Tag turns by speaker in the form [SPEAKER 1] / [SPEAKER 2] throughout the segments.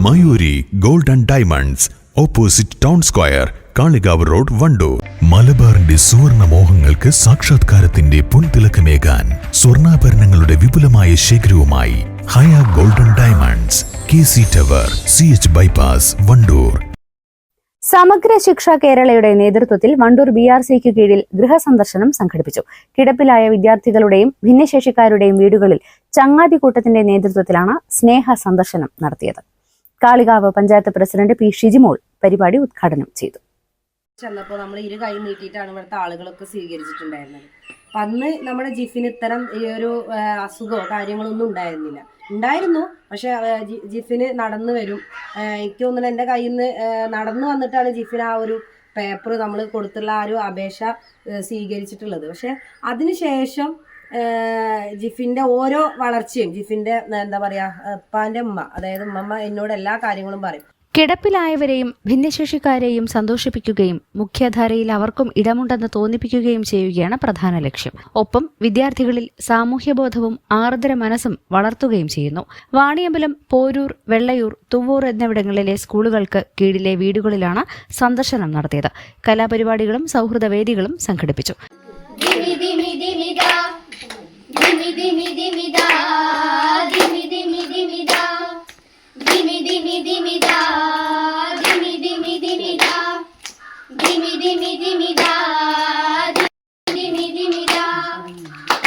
[SPEAKER 1] Mayuri gold and diamonds, opposite town square, Kalikavu road, Wandoor. മലബാറിന്റെ സുവർണ മോഹങ്ങൾക്ക് സാക്ഷാത്കാരത്തിന്റെ പൊൻതിളക്കമേകാൻ സ്വർണ്ണാഭരണങ്ങളുടെ വിപുലമായ ശേഖരവുമായി Haya golden diamonds, KC tower, CH bypass, Wandoor.
[SPEAKER 2] Samagra Shiksha കേരളയുടെ നേതൃത്വത്തിൽ വണ്ടൂർ BRCക്ക് കീഴിൽ ഗൃഹസന്ദർശനം സംഘടിപ്പിച്ചു. കിടപ്പിലായ വിദ്യാർത്ഥികളുടെയും ഭിന്നശേഷിക്കാരുടെയും വീടുകളിൽ ചങ്ങാതിക്കൂട്ടത്തിന്റെ നേതൃത്വത്തിലാണ് സ്നേഹ സന്ദർശനം നടത്തിയത്. Kalikavu panchayat president P. ഷിജിമോൾ പരിപാടി ഉദ്ഘാടനം ചെയ്തു.
[SPEAKER 3] ചെന്നപ്പോൾ നമ്മൾ ഇരു കൈ നീട്ടിയിട്ടാണ് ഇവിടുത്തെ ആളുകളൊക്കെ സ്വീകരിച്ചിട്ടുണ്ടായിരുന്നത്. അപ്പം അന്ന് നമ്മുടെ ജിഫിന് ഇത്തരം ഈ ഒരു അസുഖമോ കാര്യങ്ങളൊന്നും ഉണ്ടായിരുന്നു. പക്ഷെ ജിഫിന് നടന്നു വരും. എനിക്ക് തോന്നുന്നു എൻ്റെ കയ്യിൽ നിന്ന് നടന്നു വന്നിട്ടാണ് ജിഫിന് ആ ഒരു പേപ്പർ നമ്മൾ കൊടുത്തുള്ള ആ ഒരു അപേക്ഷ സ്വീകരിച്ചിട്ടുള്ളത്. പക്ഷെ അതിനുശേഷം ജിഫിൻ്റെ ഓരോ വളർച്ചയും ജിഫിൻ്റെ എന്താ പറയുക ഉപ്പാൻ്റെ ഉമ്മ, അതായത് ഉമ്മമ്മ എന്നോട് എല്ലാ കാര്യങ്ങളും പറയും.
[SPEAKER 2] കിടപ്പിലായവരെയും ഭിന്നശേഷിക്കാരെയും സന്തോഷിപ്പിക്കുകയും മുഖ്യധാരയിൽ അവർക്കും ഇടമുണ്ടെന്ന് തോന്നിപ്പിക്കുകയും ചെയ്യുകയാണ് പ്രധാന ലക്ഷ്യം. ഒപ്പം വിദ്യാർത്ഥികളിൽ സാമൂഹ്യബോധവും ആർദ്ര മനസ്സും വളർത്തുകയും ചെയ്യുന്നു. വാണിയമ്പലം, പോരൂർ, വെള്ളയൂർ, തുവ്വൂർ എന്നിവിടങ്ങളിലെ സ്കൂളുകൾക്ക് കീഴിലെ വീടുകളിലാണ് സന്ദർശനം നടത്തിയത്. കലാപരിപാടികളും സൗഹൃദവേദികളും സംഘടിപ്പിച്ചു.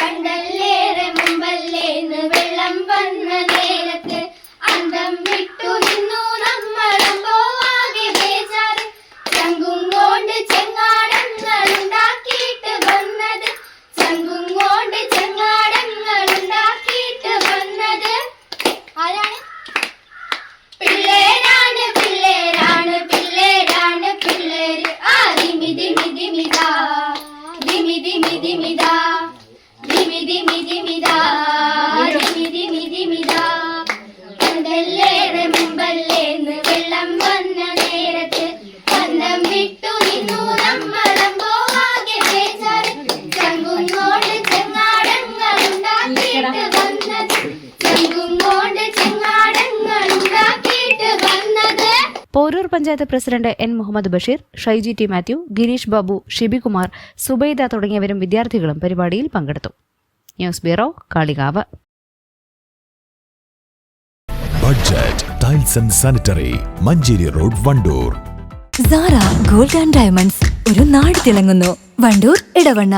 [SPEAKER 4] കണ്ടല്ലേറെ മുമ്പല്ലേന്ന് വെള്ളം വന്ന നേരത്ത് അന്തം വിട്ടു നിന്നു നമ്മളെന്തോ ആകെ ബേജാറ്. ചങ്കും കൊണ്ട് ചെങ്ങാടങ്ങൾ ഉണ്ടാക്കിയിട്ട് വന്നത്, ചങ്കും കൊണ്ട് ചെങ്ങാടങ്ങൾ ഉണ്ടാക്കിയിട്ട് വന്നത് ആരാണ്? പിള്ളേരാണ് പിള്ളേരാണ് പിള്ളേരാണ് പിള്ളേര്. ആ ദിമി ദിമി ദിമിതാ ദിമി ദിമി ദിമിതാ ദിമി ദിമി ദിമിതാ ദിമി ദിമി ദിമിതാ. കണ്ടല്ലേറെ മുമ്പല്ലേന്ന് വെള്ളം വന്ന നേരത്ത് അന്തം വിട്ടു നിന്നു നമ്മളെന്തോ ആകെ ബേജാറ്. ചങ്കും കൊണ്ട് ചെങ്ങാടങ്ങൾ ഉണ്ടാക്കിയിട്ട് വന്നത്, ചങ്കും കൊണ്ട് ചെങ്ങാടങ്ങൾ ഉണ്ടാക്കിയിട്ട് വന്നത്.
[SPEAKER 2] Porur panchayat president N. Muhammad Basheer, Shyji T. Mathew, Girish Babu, Shibikumar, Subaida തുടങ്ങിയവരും വിദ്യാർത്ഥികളും പരിപാടിയിൽ പങ്കെടുത്തു. News bureau, Kalikavu.
[SPEAKER 1] Budget tiles and sanitary, Manjeri road, Wandoor.
[SPEAKER 5] Sara gold and diamonds, ഒരു നാട് തിളങ്ങുന്നു. വണ്ടൂർ, ഇടവണ്ണ.